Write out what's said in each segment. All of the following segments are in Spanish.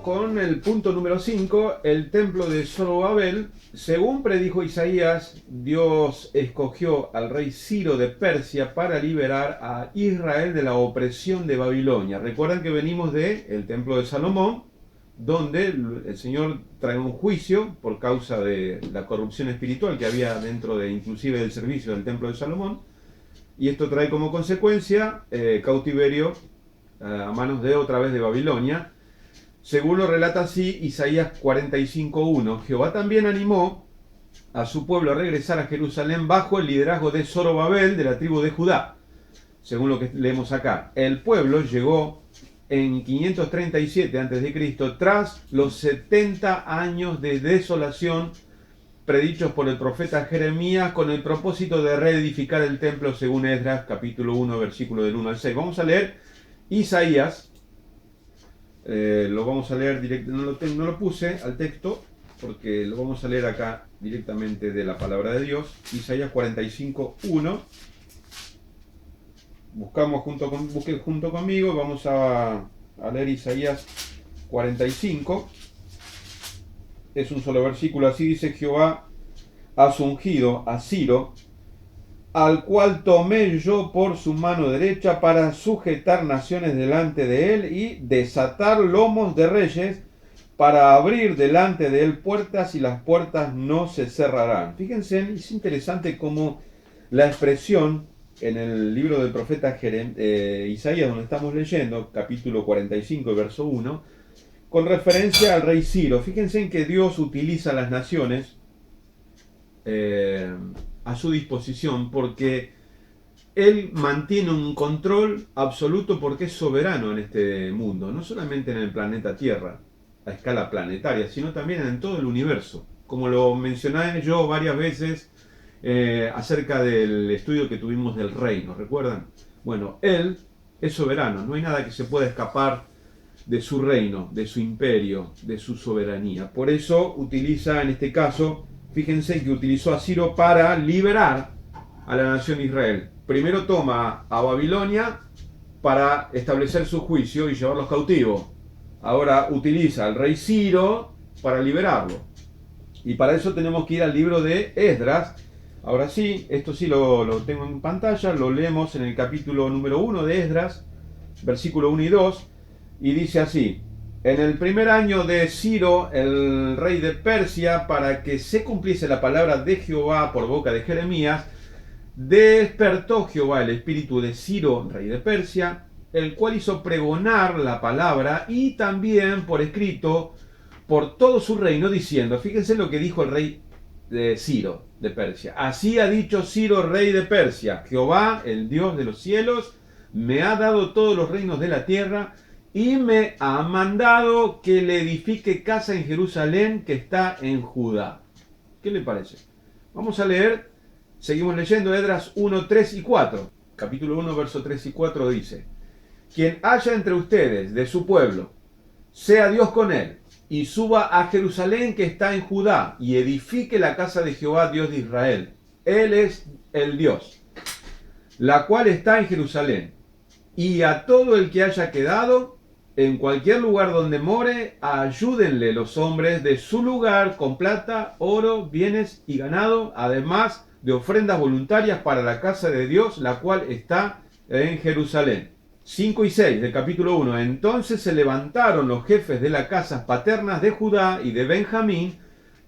con el punto número 5, el templo de Zorobabel. Según predijo Isaías, Dios escogió al rey Ciro de Persia para liberar a Israel de la opresión de Babilonia. Recuerdan que venimos del templo de Salomón, donde el Señor trae un juicio por causa de la corrupción espiritual que había dentro de inclusive del servicio del templo de Salomón, y esto trae como consecuencia cautiverio a manos de otra vez de Babilonia. Según lo relata así Isaías 45:1, Jehová también animó a su pueblo a regresar a Jerusalén bajo el liderazgo de Zorobabel de la tribu de Judá. Según lo que leemos acá, el pueblo llegó en 537 a.C. tras los 70 años de desolación predichos por el profeta Jeremías con el propósito de reedificar el templo según Esdras capítulo 1 versículo del 1 al 6. Vamos a leer Isaías, lo vamos a leer directo, no lo puse al texto porque lo vamos a leer acá directamente de la palabra de Dios. Isaías 45:1. Busquen junto conmigo, vamos a leer Isaías 45. Es un solo versículo, así dice: Jehová ha ungido a Ciro, al cual tomé yo por su mano derecha para sujetar naciones delante de él y desatar lomos de reyes, para abrir delante de él puertas y las puertas no se cerrarán. Fíjense, es interesante cómo la expresión en el libro del profeta Isaías, donde estamos leyendo, capítulo 45, verso 1, con referencia al rey Ciro. Fíjense en que Dios utiliza las naciones a su disposición, porque Él mantiene un control absoluto porque es soberano en este mundo, no solamente en el planeta Tierra, a escala planetaria, sino también en todo el universo. Como lo mencioné yo varias veces acerca del estudio que tuvimos del reino, ¿recuerdan? Bueno, Él es soberano, no hay nada que se pueda escapar de su reino, de su imperio, de su soberanía. Por eso utiliza en este caso, fíjense que utilizó a Ciro para liberar a la nación de Israel. Primero toma a Babilonia para establecer su juicio y llevarlos cautivos. Ahora utiliza al rey Ciro para liberarlo. Y para eso tenemos que ir al libro de Esdras. Ahora sí, esto sí lo tengo en pantalla, lo leemos en el capítulo número 1 de Esdras, versículo 1 y 2, y dice así: en el primer año de Ciro, el rey de Persia, para que se cumpliese la palabra de Jehová por boca de Jeremías, despertó Jehová el espíritu de Ciro, rey de Persia, el cual hizo pregonar la palabra y también por escrito por todo su reino, diciendo, fíjense lo que dijo el rey de Ciro de Persia: así ha dicho Ciro, rey de Persia, Jehová, el Dios de los cielos, me ha dado todos los reinos de la tierra y me ha mandado que le edifique casa en Jerusalén, que está en Judá. ¿Qué le parece? Vamos a leer, seguimos leyendo Esdras 1, 3 y 4. Capítulo 1, verso 3 y 4 dice: quien haya entre ustedes de su pueblo, sea Dios con él, y suba a Jerusalén que está en Judá, y edifique la casa de Jehová, Dios de Israel. Él es el Dios, la cual está en Jerusalén. Y a todo el que haya quedado, en cualquier lugar donde more, ayúdenle los hombres de su lugar con plata, oro, bienes y ganado, además de ofrendas voluntarias para la casa de Dios, la cual está en Jerusalén. 5 y 6 del capítulo 1. Entonces se levantaron los jefes de las casas paternas de Judá y de Benjamín,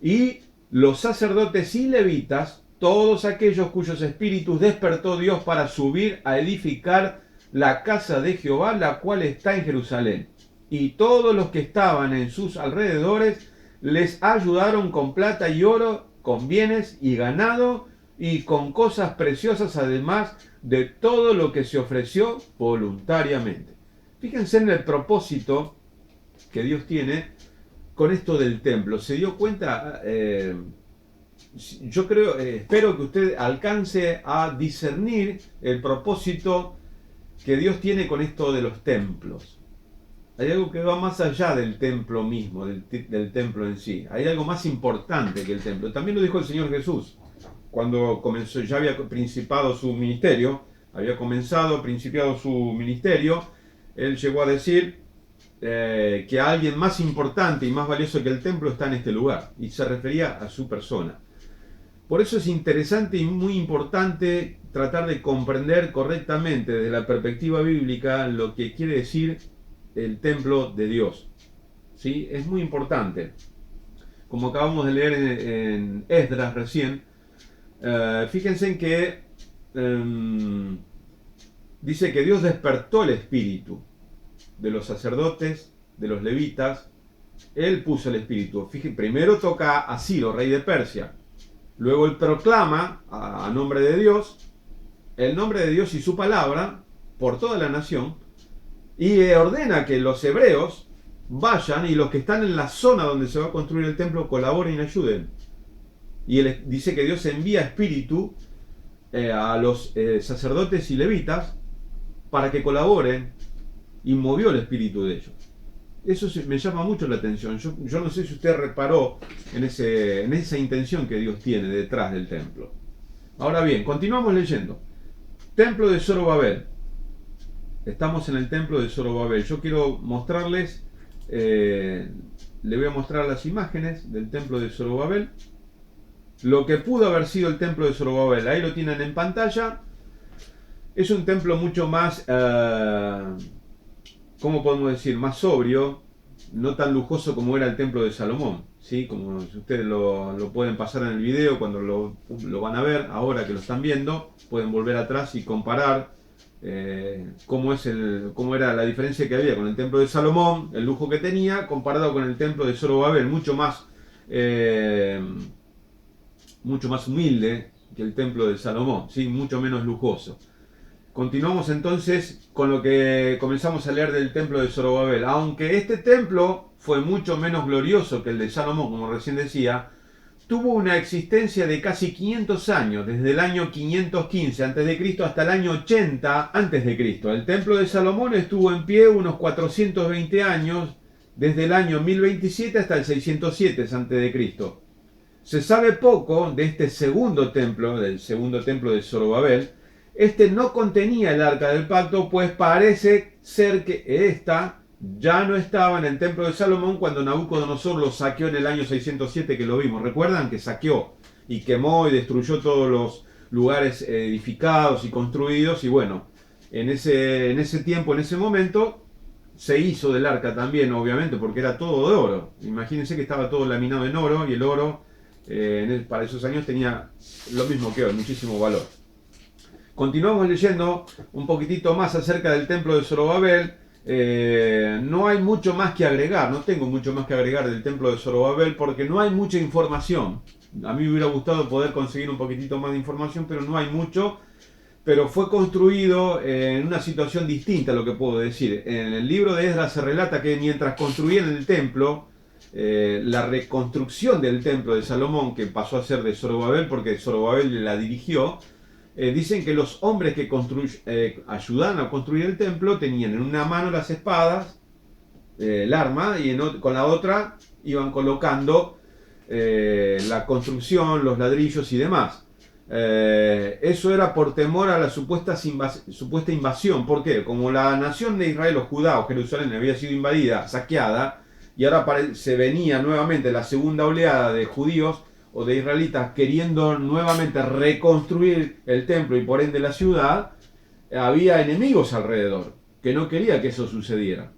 y los sacerdotes y levitas, todos aquellos cuyos espíritus despertó Dios para subir a edificar la casa de Jehová, la cual está en Jerusalén. Y todos los que estaban en sus alrededores les ayudaron con plata y oro, con bienes y ganado, y con cosas preciosas, además de todo lo que se ofreció voluntariamente. Fíjense en el propósito que Dios tiene con esto del templo. ¿Se dio cuenta? Yo creo, espero que usted alcance a discernir el propósito que Dios tiene con esto de los templos. Hay algo que va más allá del templo mismo, del templo en sí. Hay algo más importante que el templo. También lo dijo el Señor Jesús cuando comenzó, ya había principiado su ministerio. Él llegó a decir que alguien más importante y más valioso que el templo está en este lugar, y se refería a su persona. Por eso es interesante y muy importante tratar de comprender correctamente desde la perspectiva bíblica lo que quiere decir el templo de Dios. ¿Sí? Es muy importante. Como acabamos de leer en Esdras recién, fíjense en que dice que Dios despertó el espíritu de los sacerdotes, de los levitas. Él puso el espíritu. Fíjense, primero toca a Ciro, rey de Persia. Luego él proclama a nombre de Dios, el nombre de Dios y su palabra por toda la nación, y ordena que los hebreos vayan y los que están en la zona donde se va a construir el templo colaboren y ayuden. Y él dice que Dios envía espíritu a los sacerdotes y levitas para que colaboren, y movió el espíritu de ellos. Eso me llama mucho la atención. Yo no sé si usted reparó en esa intención que Dios tiene detrás del templo. Ahora bien, continuamos leyendo. Templo de Zorobabel. Estamos en el templo de Zorobabel. Yo quiero mostrarles, le voy a mostrar las imágenes del templo de Zorobabel. Lo que pudo haber sido el templo de Zorobabel. Ahí lo tienen en pantalla. Es un templo mucho más... ¿cómo podemos decir? Más sobrio, no tan lujoso como era el templo de Salomón, ¿sí? Como ustedes lo pueden pasar en el video cuando lo van a ver, ahora que lo están viendo, pueden volver atrás y comparar cómo era la diferencia que había con el templo de Salomón, el lujo que tenía, comparado con el templo de Zorobabel, mucho más humilde que el templo de Salomón, ¿sí? Mucho menos lujoso. Continuamos entonces con lo que comenzamos a leer del templo de Zorobabel. Aunque este templo fue mucho menos glorioso que el de Salomón, como recién decía, tuvo una existencia de casi 500 años, desde el año 515 a.C. hasta el año 80 a.C. El templo de Salomón estuvo en pie unos 420 años, desde el año 1027 hasta el 607 a.C. Se sabe poco de este segundo templo, del segundo templo de Zorobabel. Este no contenía el arca del pacto, pues parece ser que esta ya no estaba en el templo de Salomón cuando Nabucodonosor lo saqueó en el año 607, que lo vimos. ¿Recuerdan? Que saqueó y quemó y destruyó todos los lugares edificados y construidos. Y bueno, en ese tiempo, en ese momento, se hizo del arca también, obviamente, porque era todo de oro. Imagínense que estaba todo laminado en oro, y el oro para esos años tenía lo mismo que hoy, muchísimo valor. Continuamos leyendo un poquitito más acerca del templo de Zorobabel. No hay mucho más que agregar, no tengo mucho más que agregar del templo de Zorobabel porque no hay mucha información. A mí me hubiera gustado poder conseguir un poquitito más de información, pero no hay mucho. Pero fue construido en una situación distinta a lo que puedo decir. En el libro de Esdras se relata que mientras construían el templo, la reconstrucción del templo de Salomón, que pasó a ser de Zorobabel porque Zorobabel la dirigió, dicen que los hombres que ayudaban a construir el templo tenían en una mano las espadas, el arma, y con la otra iban colocando la construcción, los ladrillos y demás. Eso era por temor a la supuesta invasión. ¿Por qué? Como la nación de Israel o Judá o Jerusalén había sido invadida, saqueada, y ahora se venía nuevamente la segunda oleada de judíos o de israelitas queriendo nuevamente reconstruir el templo y por ende la ciudad, había enemigos alrededor que no quería que eso sucediera.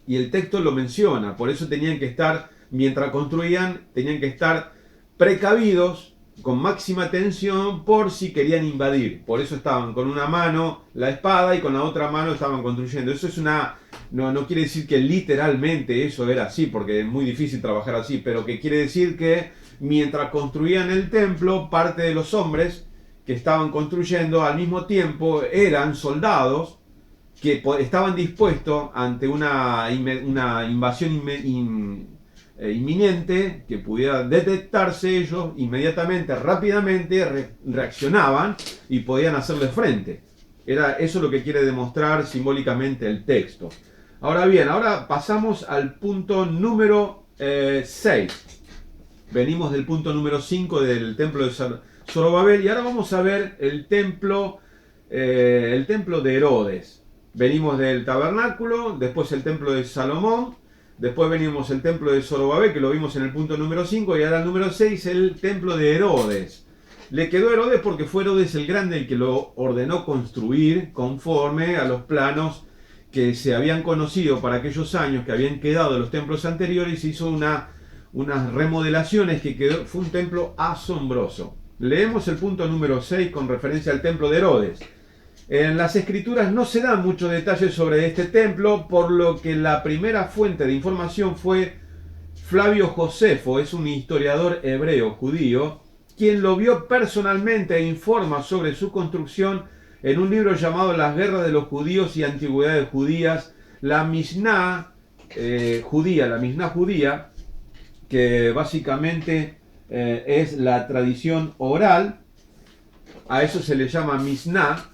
Y el texto lo menciona, por eso tenían que estar, mientras construían, tenían que estar precavidos, con máxima atención por si querían invadir. Por eso estaban con una mano la espada y con la otra mano estaban construyendo. Eso es no quiere decir que literalmente eso era así, porque es muy difícil trabajar así, pero que quiere decir que mientras construían el templo, parte de los hombres que estaban construyendo al mismo tiempo eran soldados que estaban dispuestos ante una invasión inminente, que pudiera detectarse. Ellos inmediatamente, rápidamente reaccionaban y podían hacerle frente. Era eso lo que quiere demostrar simbólicamente el texto. Ahora bien, ahora pasamos al punto número 6. Venimos del punto número 5 del templo de Zorobabel y ahora vamos a ver el templo de Herodes. Venimos del tabernáculo, después el templo de Salomón, después venimos el templo de Zorobabel, que lo vimos en el punto número 5, y ahora el número 6, el templo de Herodes. Le quedó Herodes porque fue Herodes el Grande el que lo ordenó construir conforme a los planos que se habían conocido para aquellos años, que habían quedado de los templos anteriores, y hizo unas remodelaciones que quedó, fue un templo asombroso. Leemos el punto número 6 con referencia al templo de Herodes. En las escrituras no se dan muchos detalles sobre este templo, por lo que la primera fuente de información fue Flavio Josefo, es un historiador hebreo judío, quien lo vio personalmente e informa sobre su construcción en un libro llamado Las guerras de los judíos y antigüedades judías, la Mishnah judía, que básicamente es la tradición oral. A eso se le llama Mishnah,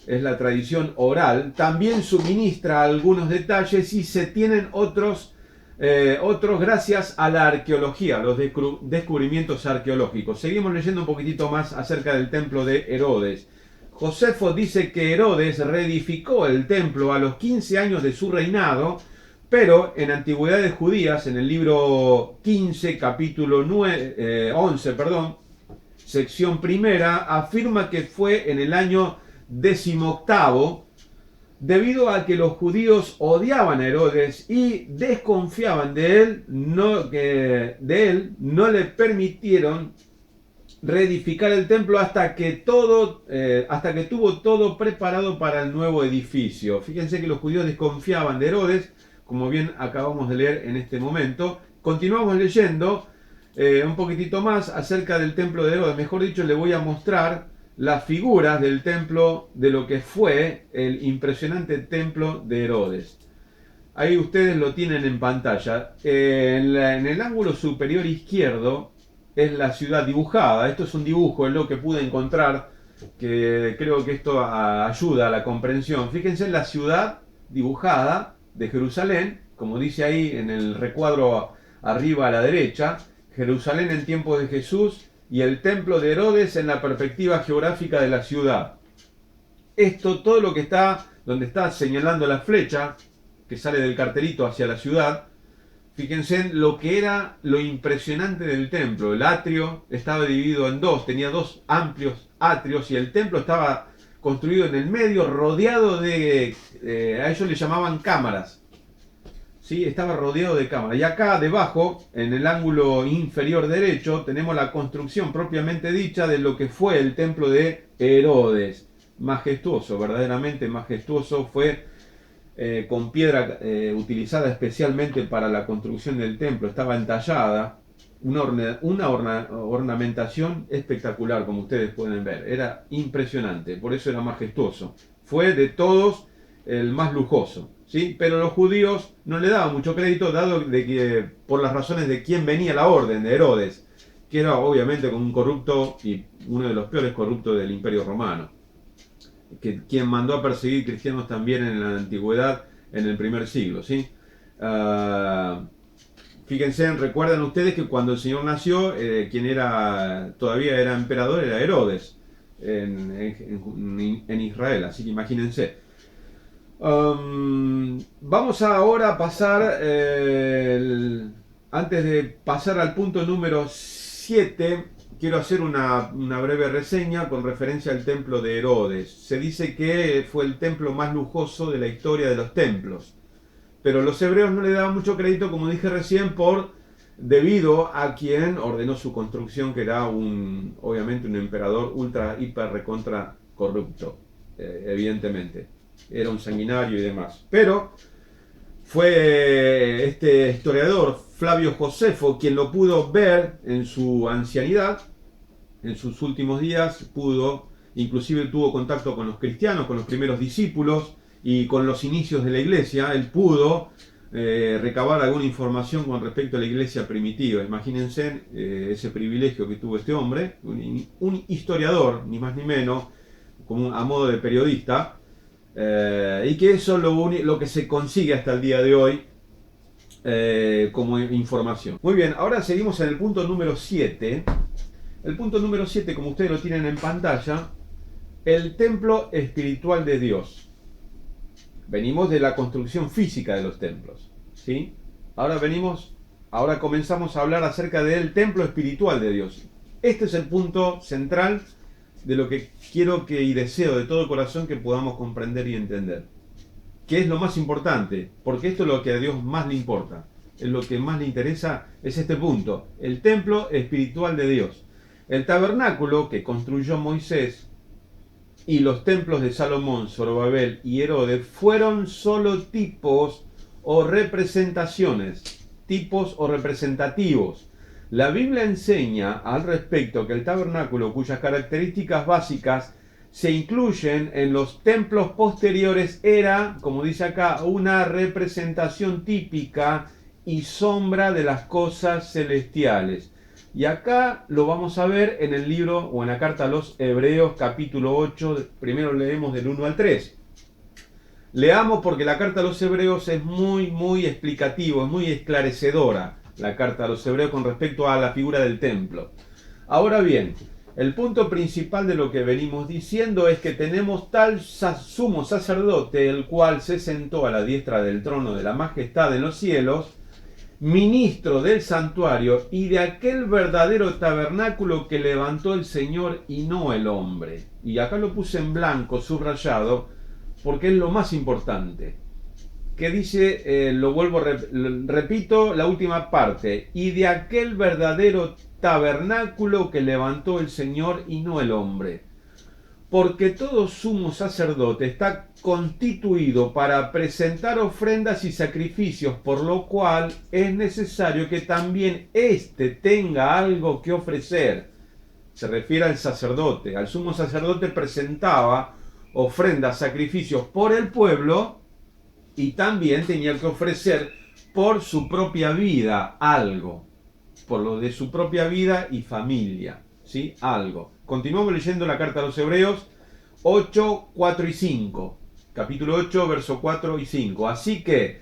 es la tradición oral. También suministra algunos detalles y se tienen otros gracias a la arqueología, los descubrimientos arqueológicos. Seguimos leyendo un poquitito más acerca del templo de Herodes. Josefo dice que Herodes reedificó el templo a los 15 años de su reinado, pero en Antigüedades Judías, en el libro 15, capítulo 11, sección primera, afirma que fue en el año 18º, debido a que los judíos odiaban a Herodes y desconfiaban de él, no le permitieron reedificar el templo hasta que tuvo todo preparado para el nuevo edificio. Fíjense que los judíos desconfiaban de Herodes, como bien acabamos de leer en este momento. Continuamos leyendo un poquitito más acerca del templo de Herodes. Mejor dicho, le voy a mostrar las figuras del templo, de lo que fue el impresionante templo de Herodes. Ahí ustedes lo tienen en pantalla. En el ángulo superior izquierdo es la ciudad dibujada. Esto es un dibujo, es lo que pude encontrar, que creo que esto ayuda a la comprensión. Fíjense en la ciudad dibujada de Jerusalén, como dice ahí en el recuadro arriba a la derecha, Jerusalén en tiempos de Jesús, y el templo de Herodes en la perspectiva geográfica de la ciudad. Esto, todo lo que está, donde está señalando la flecha, que sale del cartelito hacia la ciudad, fíjense en lo que era lo impresionante del templo. El atrio estaba dividido en dos, tenía dos amplios atrios, y el templo estaba construido en el medio, rodeado de, a ellos le llamaban cámaras. ¿Sí? Estaba rodeado de cámaras. Y acá debajo, en el ángulo inferior derecho, tenemos la construcción propiamente dicha de lo que fue el templo de Herodes. Majestuoso, verdaderamente majestuoso. Fue con piedra utilizada especialmente para la construcción del templo. Estaba entallada. Una ornamentación espectacular, como ustedes pueden ver. Era impresionante, por eso era majestuoso. Fue de todos el más lujoso. ¿Sí? Pero los judíos no le daban mucho crédito, dado de que por las razones de quién venía la orden de Herodes, que era obviamente un corrupto y uno de los peores corruptos del Imperio Romano, quien mandó a perseguir cristianos también en la antigüedad, en el primer siglo. ¿Sí? Fíjense, recuerdan ustedes que cuando el Señor nació, quien todavía era emperador era Herodes en Israel, así que imagínense. Vamos ahora a pasar, antes de pasar al punto número 7, quiero hacer una breve reseña con referencia al templo de Herodes. Se dice que fue el templo más lujoso de la historia de los templos, pero los hebreos no le daban mucho crédito, como dije recién, debido a quien ordenó su construcción, que era obviamente un emperador ultra, hiper, recontra corrupto, evidentemente. Era un sanguinario y demás. Pero fue este historiador, Flavio Josefo, quien lo pudo ver en su ancianidad, en sus últimos días, inclusive tuvo contacto con los cristianos, con los primeros discípulos y con los inicios de la iglesia. Él pudo recabar alguna información con respecto a la iglesia primitiva. Imagínense ese privilegio que tuvo este hombre, un historiador, ni más ni menos, a modo de periodista. Y que eso es lo que se consigue hasta el día de hoy como información. Muy bien, ahora seguimos en el punto número 7. El punto número 7, como ustedes lo tienen en pantalla, el templo espiritual de Dios. Venimos de la construcción física de los templos, ¿sí? Ahora comenzamos a hablar acerca del templo espiritual de Dios. Este es el punto central de lo que quiero y deseo de todo corazón que podamos comprender y entender. ¿Qué es lo más importante? Porque esto es lo que a Dios más le importa. Es lo que más le interesa, es este punto. El templo espiritual de Dios. El tabernáculo que construyó Moisés y los templos de Salomón, Zorobabel y Herodes fueron solo tipos o representaciones, tipos o representativos. La Biblia enseña al respecto que el tabernáculo, cuyas características básicas se incluyen en los templos posteriores, era, como dice acá, una representación típica y sombra de las cosas celestiales. Y acá lo vamos a ver en el libro o en la carta a los Hebreos capítulo 8, primero leemos del 1 al 3. Leamos porque la carta a los Hebreos es muy explicativo, es muy esclarecedora la carta a los Hebreos con respecto a la figura del templo. Ahora bien, el punto principal de lo que venimos diciendo es que tenemos tal sumo sacerdote, el cual se sentó a la diestra del trono de la majestad en los cielos, ministro del santuario y de aquel verdadero tabernáculo que levantó el Señor y no el hombre. Y acá lo puse en blanco, subrayado, porque es lo más importante. Que dice, repito la última parte, y de aquel verdadero tabernáculo que levantó el Señor y no el hombre. Porque todo sumo sacerdote está constituido para presentar ofrendas y sacrificios, por lo cual es necesario que también éste tenga algo que ofrecer. Se refiere al sacerdote. Al sumo sacerdote presentaba ofrendas, sacrificios por el pueblo y también tenía que ofrecer por su propia vida algo, por lo de su propia vida y familia, ¿sí? Algo. Continuamos leyendo la carta a los Hebreos 8, 4 y 5. Capítulo 8, verso 4 y 5. Así que,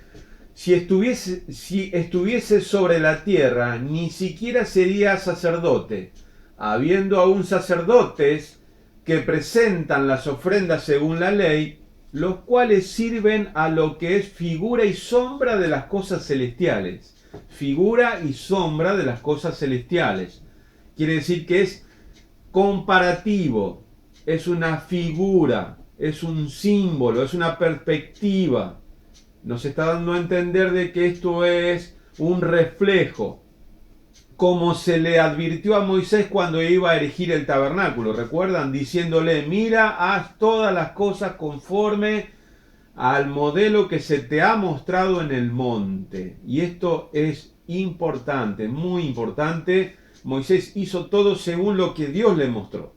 si estuviese sobre la tierra, ni siquiera sería sacerdote, habiendo aún sacerdotes que presentan las ofrendas según la ley, los cuales sirven a lo que es figura y sombra de las cosas celestiales. Figura y sombra de las cosas celestiales. Quiere decir que es comparativo, es una figura, es un símbolo, es una perspectiva. Nos está dando a entender de que esto es un reflejo, como se le advirtió a Moisés cuando iba a erigir el tabernáculo. ¿Recuerdan? Diciéndole, mira, haz todas las cosas conforme al modelo que se te ha mostrado en el monte. Y esto es importante, muy importante. Moisés hizo todo según lo que Dios le mostró.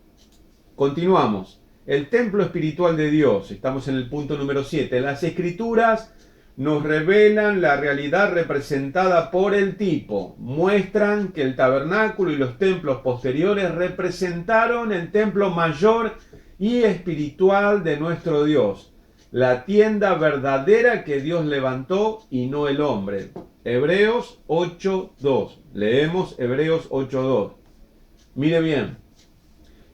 Continuamos. El templo espiritual de Dios. Estamos en el punto número 7. Las escrituras nos revelan la realidad representada por el tipo. Muestran que el tabernáculo y los templos posteriores representaron el templo mayor y espiritual de nuestro Dios. La tienda verdadera que Dios levantó y no el hombre. Hebreos 8.2. Leemos Hebreos 8.2. Mire bien.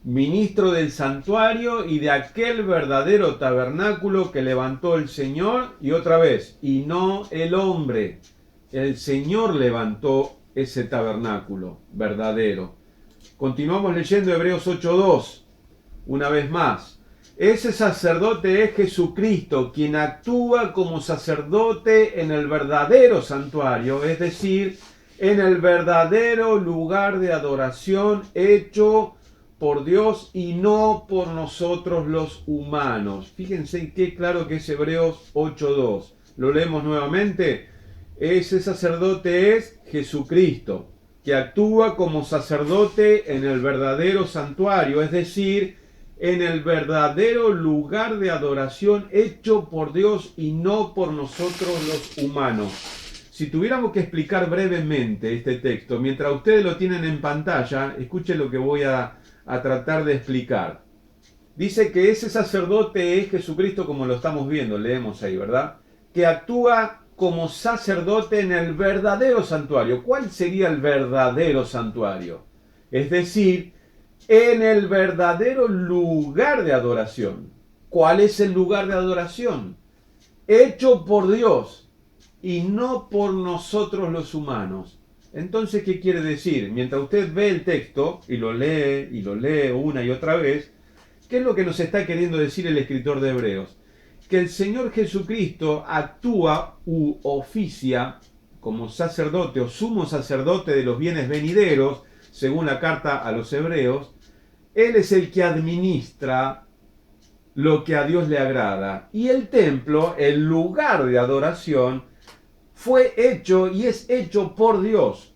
Ministro del santuario y de aquel verdadero tabernáculo que levantó el Señor, y otra vez, y no el hombre. El Señor levantó ese tabernáculo verdadero. Continuamos leyendo Hebreos 8.2, una vez más. Ese sacerdote es Jesucristo, quien actúa como sacerdote en el verdadero santuario, es decir, en el verdadero lugar de adoración hecho por Dios y no por nosotros los humanos. Fíjense qué claro que es Hebreos 8.2. Lo leemos nuevamente. Ese sacerdote es Jesucristo, que actúa como sacerdote en el verdadero santuario, es decir, en el verdadero lugar de adoración hecho por Dios y no por nosotros los humanos. Si tuviéramos que explicar brevemente este texto, mientras ustedes lo tienen en pantalla, escuchen lo que voy a tratar de explicar. Dice que ese sacerdote es Jesucristo, como lo estamos viendo, leemos ahí, ¿verdad? Que actúa como sacerdote en el verdadero santuario. ¿Cuál sería el verdadero santuario? Es decir, en el verdadero lugar de adoración. ¿Cuál es el lugar de adoración? hecho por Dios y no por nosotros los humanos. Entonces, ¿qué quiere decir? Mientras usted ve el texto y lo lee una y otra vez, ¿qué es lo que nos está queriendo decir el escritor de Hebreos? Que el Señor Jesucristo actúa u oficia como sacerdote o sumo sacerdote de los bienes venideros, según la carta a los Hebreos. Él es el que administra lo que a Dios le agrada. Y el templo, el lugar de adoración, fue hecho y es hecho por Dios.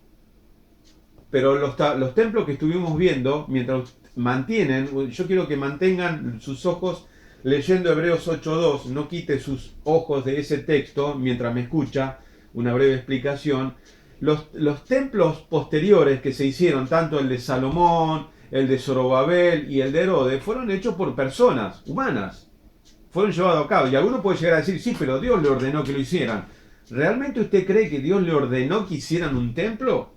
Pero los templos que estuvimos viendo, mientras mantienen, yo quiero que mantengan sus ojos leyendo Hebreos 8.2, no quite sus ojos de ese texto mientras me escucha una breve explicación. Los templos posteriores que se hicieron, tanto el de Salomón, el de Zorobabel y el de Herodes, fueron hechos por personas humanas. Fueron llevados a cabo. Y alguno puede llegar a decir, sí, pero Dios le ordenó que lo hicieran. ¿Realmente usted cree que Dios le ordenó que hicieran un templo?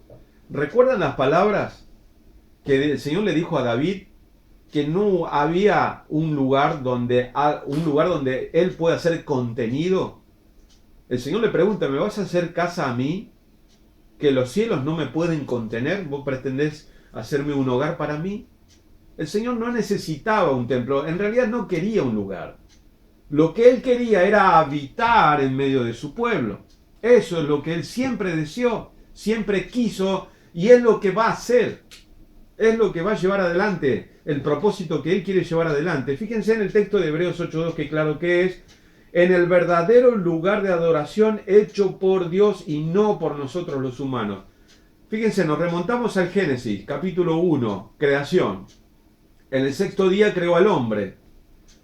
¿Recuerdan las palabras que el Señor le dijo a David? Que no había un lugar donde él pueda ser contenido. El Señor le pregunta, ¿me vas a hacer casa a mí? ¿Que los cielos no me pueden contener? ¿Vos pretendés hacerme un hogar para mí? El Señor no necesitaba un templo, en realidad no quería un lugar. Lo que Él quería era habitar en medio de su pueblo. Eso es lo que Él siempre deseó, siempre quiso y es lo que va a hacer. Es lo que va a llevar adelante, el propósito que Él quiere llevar adelante. Fíjense en el texto de Hebreos 8.2 que claro que es, en el verdadero lugar de adoración hecho por Dios y no por nosotros los humanos. Fíjense, nos remontamos al Génesis, capítulo 1, creación. En el sexto día creó al hombre.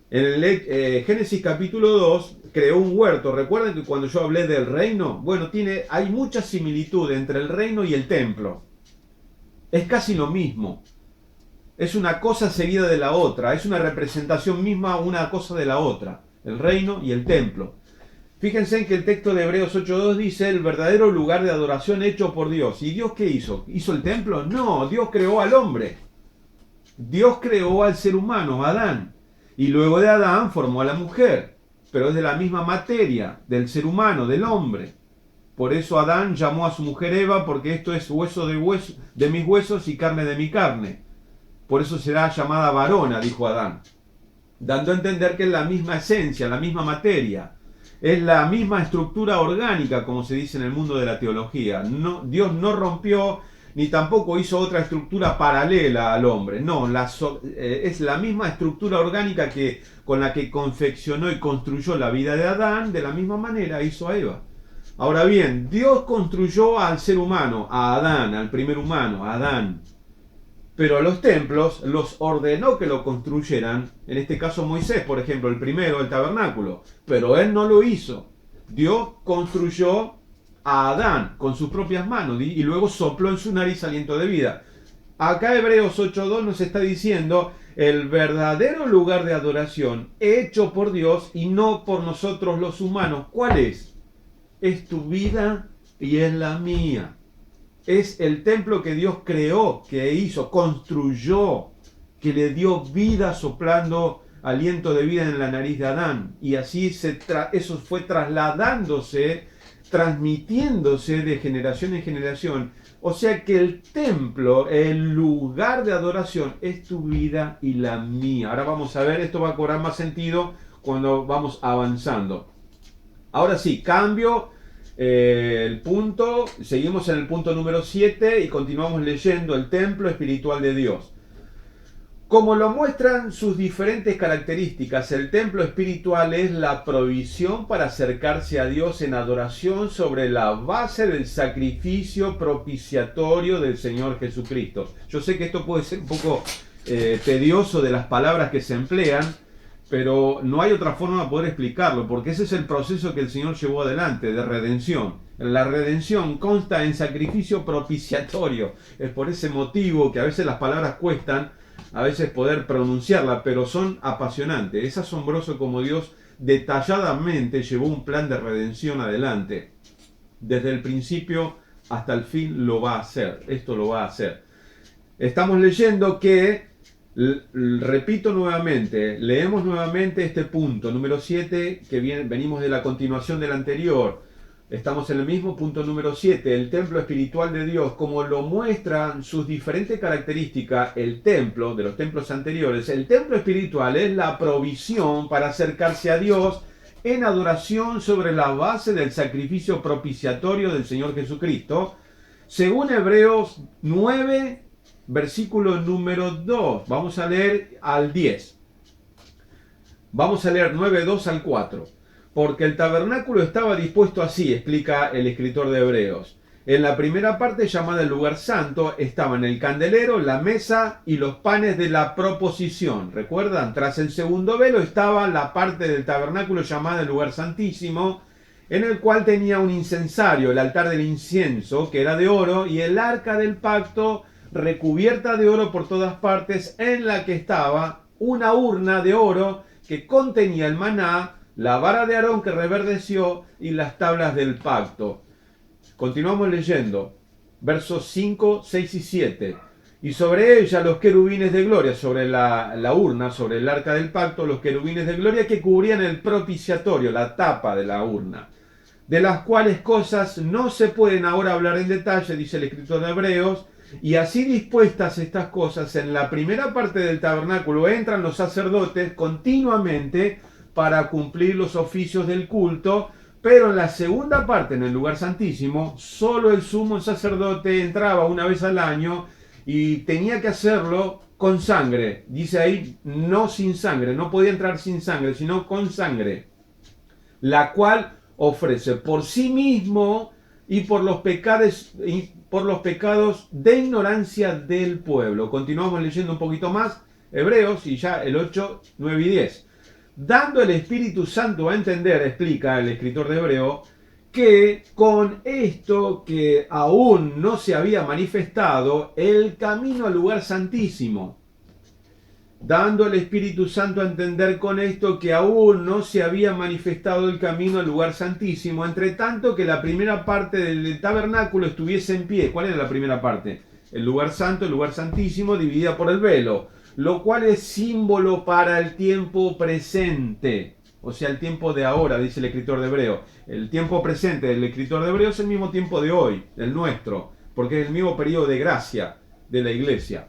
En el Génesis capítulo 2 creó un huerto. ¿Recuerdan que cuando yo hablé del reino? Bueno, hay mucha similitud entre el reino y el templo. Es casi lo mismo. Es una cosa seguida de la otra. Es una representación misma una cosa de la otra. El reino y el templo. Fíjense en que el texto de Hebreos 8.2 dice el verdadero lugar de adoración hecho por Dios. ¿Y Dios qué hizo? ¿Hizo el templo? No, Dios creó al hombre. Dios creó al ser humano, Adán. Y luego de Adán formó a la mujer. Pero es de la misma materia, del ser humano, del hombre. Por eso Adán llamó a su mujer Eva, porque esto es hueso de mis huesos y carne de mi carne. Por eso será llamada varona, dijo Adán. Dando a entender que es la misma esencia, la misma materia. Es la misma estructura orgánica, como se dice en el mundo de la teología. No, Dios no rompió, ni tampoco hizo otra estructura paralela al hombre. No, es la misma estructura orgánica con la que confeccionó y construyó la vida de Adán, de la misma manera hizo a Eva. Ahora bien, Dios construyó al ser humano, a Adán, al primer humano, a Adán. Pero a los templos los ordenó que lo construyeran, en este caso Moisés, por ejemplo, el primero, el tabernáculo. Pero él no lo hizo. Dios construyó a Adán con sus propias manos y luego sopló en su nariz aliento de vida. Acá Hebreos 8.2 nos está diciendo el verdadero lugar de adoración hecho por Dios y no por nosotros los humanos. ¿Cuál es? Es tu vida y es la mía. Es el templo que Dios creó, que hizo, construyó, que le dio vida soplando aliento de vida en la nariz de Adán. Y así eso fue trasladándose, transmitiéndose de generación en generación. O sea que el templo, el lugar de adoración, es tu vida y la mía. Ahora vamos a ver, esto va a cobrar más sentido cuando vamos avanzando. Ahora sí, cambio el punto, seguimos en el punto número 7 y continuamos leyendo el templo espiritual de Dios. Como lo muestran sus diferentes características, el templo espiritual es la provisión para acercarse a Dios en adoración sobre la base del sacrificio propiciatorio del Señor Jesucristo. Yo sé que esto puede ser un poco tedioso de las palabras que se emplean, pero no hay otra forma de poder explicarlo, porque ese es el proceso que el Señor llevó adelante, de redención. La redención consta en sacrificio propiciatorio. Es por ese motivo que a veces las palabras cuestan, a veces poder pronunciarlas, pero son apasionantes. Es asombroso como Dios detalladamente llevó un plan de redención adelante. Desde el principio hasta el fin lo va a hacer. Esto lo va a hacer. Estamos leyendo que Repito nuevamente, leemos nuevamente este punto, número 7, que venimos de la continuación del anterior. Estamos en el mismo punto número 7, el templo espiritual de Dios, como lo muestran sus diferentes características, el templo de los templos anteriores. El templo espiritual es la provisión para acercarse a Dios en adoración sobre la base del sacrificio propiciatorio del Señor Jesucristo, según Hebreos 9, versículo número 2. Vamos a leer al 10. Vamos a leer 9, 2 al 4. Porque el tabernáculo estaba dispuesto así, explica el escritor de Hebreos. En la primera parte, llamada el lugar santo, estaban el candelero, la mesa y los panes de la proposición. ¿Recuerdan? Tras el segundo velo estaba la parte del tabernáculo llamada el lugar santísimo, en el cual tenía un incensario, el altar del incienso, que era de oro, y el arca del pacto, recubierta de oro por todas partes, en la que estaba una urna de oro que contenía el maná, la vara de Aarón que reverdeció y las tablas del pacto. Continuamos leyendo, versos 5, 6 y 7. Y sobre ella los querubines de gloria, sobre la urna, sobre el arca del pacto, los querubines de gloria que cubrían el propiciatorio, la tapa de la urna, de las cuales cosas no se pueden ahora hablar en detalle, dice el escritor de Hebreos. Y así dispuestas estas cosas, en la primera parte del tabernáculo entran los sacerdotes continuamente para cumplir los oficios del culto, pero en la segunda parte, en el lugar santísimo, solo el sumo sacerdote entraba una vez al año y tenía que hacerlo con sangre. Dice ahí, no sin sangre, no podía entrar sin sangre, sino con sangre, la cual ofrece por sí mismo y por los pecados de ignorancia del pueblo. Continuamos leyendo un poquito más, Hebreos, y ya el 8, 9 y 10. Dando el Espíritu Santo a entender, explica el escritor de Hebreo, que con esto que aún no se había manifestado el camino al lugar santísimo. Dando el Espíritu Santo a entender con esto que aún no se había manifestado el camino al lugar santísimo, entre tanto que la primera parte del tabernáculo estuviese en pie. ¿Cuál era la primera parte? El lugar santo, el lugar santísimo, dividida por el velo, lo cual es símbolo para el tiempo presente, o sea, el tiempo de ahora, dice el escritor de Hebreo. El tiempo presente del escritor de Hebreo es el mismo tiempo de hoy, el nuestro, porque es el mismo periodo de gracia de la iglesia,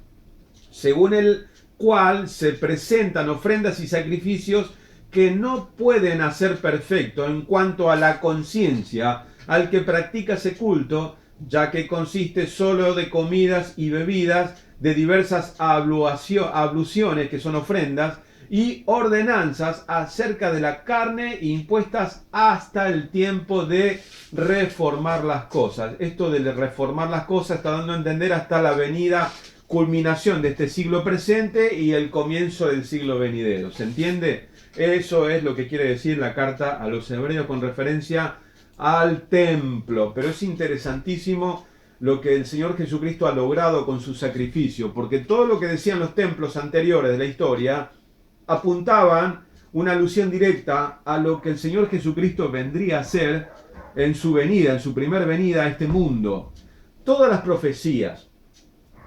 según el cual se presentan ofrendas y sacrificios que no pueden hacer perfecto en cuanto a la conciencia al que practica ese culto, ya que consiste solo de comidas y bebidas, de diversas abluciones, que son ofrendas, y ordenanzas acerca de la carne impuestas hasta el tiempo de reformar las cosas. Esto de reformar las cosas está dando a entender hasta la venida, culminación de este siglo presente y el comienzo del siglo venidero. ¿Se entiende? Eso es lo que quiere decir la carta a los hebreos con referencia al templo. Pero es interesantísimo lo que el Señor Jesucristo ha logrado con su sacrificio, porque todo lo que decían los templos anteriores de la historia apuntaban una alusión directa a lo que el Señor Jesucristo vendría a hacer en su venida, en su primer venida a este mundo. Todas las profecías,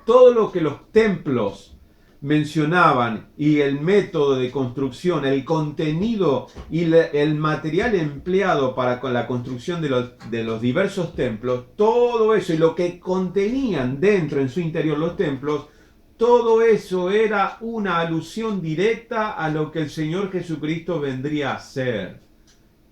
todo lo que los templos mencionaban y el método de construcción, el contenido y el material empleado para la construcción de los diversos templos, todo eso y lo que contenían dentro en su interior los templos, todo eso era una alusión directa a lo que el Señor Jesucristo vendría a hacer.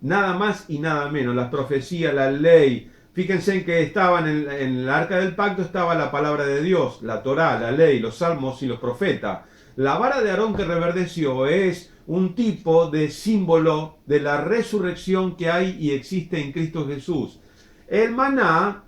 Nada más y nada menos. Las profecías, la ley. Fíjense en que estaban en el arca del pacto estaba la palabra de Dios, la Torá, la ley, los salmos y los profetas. La vara de Aarón que reverdeció es un tipo de símbolo de la resurrección que hay y existe en Cristo Jesús. El maná,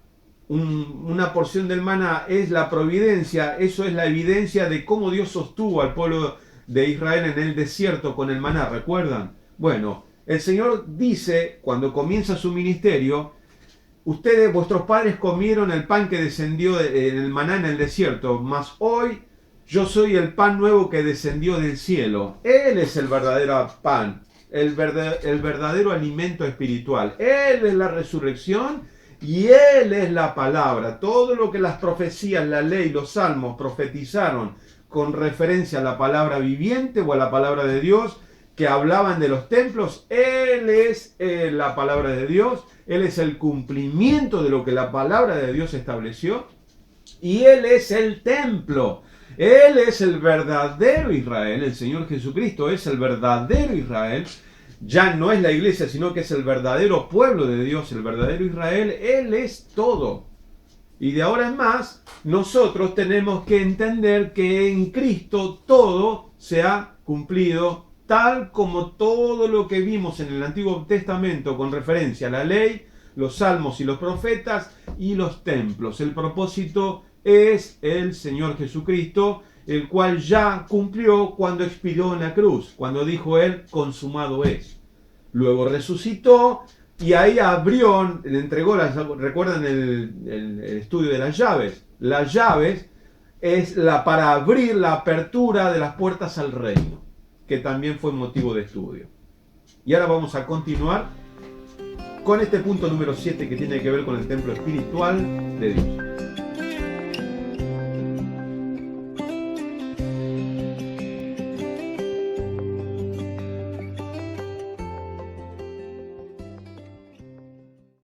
una porción del maná, es la providencia, eso es la evidencia de cómo Dios sostuvo al pueblo de Israel en el desierto con el maná, ¿recuerdan? Bueno, el Señor dice, cuando comienza su ministerio, ustedes, vuestros padres comieron el pan que descendió en el maná en el desierto, mas hoy yo soy el pan nuevo que descendió del cielo. Él es el verdadero pan, el verdadero alimento espiritual. Él es la resurrección y Él es la palabra. Todo lo que las profecías, la ley, los salmos profetizaron con referencia a la palabra viviente o a la palabra de Dios, que hablaban de los templos. Él es la palabra de Dios, Él es el cumplimiento de lo que la palabra de Dios estableció, y Él es el templo. Él es el verdadero Israel, el Señor Jesucristo es el verdadero Israel. Ya no es la iglesia, sino que es el verdadero pueblo de Dios, el verdadero Israel. Él es todo. Y de ahora en más, nosotros tenemos que entender que en Cristo todo se ha cumplido, tal como todo lo que vimos en el Antiguo Testamento con referencia a la ley, los salmos y los profetas y los templos. El propósito es el Señor Jesucristo, el cual ya cumplió cuando expidió en la cruz, cuando dijo Él, consumado es. Luego resucitó y ahí abrió, le entregó ¿recuerdan el estudio de las llaves? Las llaves es para abrir la apertura de las puertas al reino, que también fue motivo de estudio. Y ahora vamos a continuar con este punto número 7 que tiene que ver con el templo espiritual de Dios.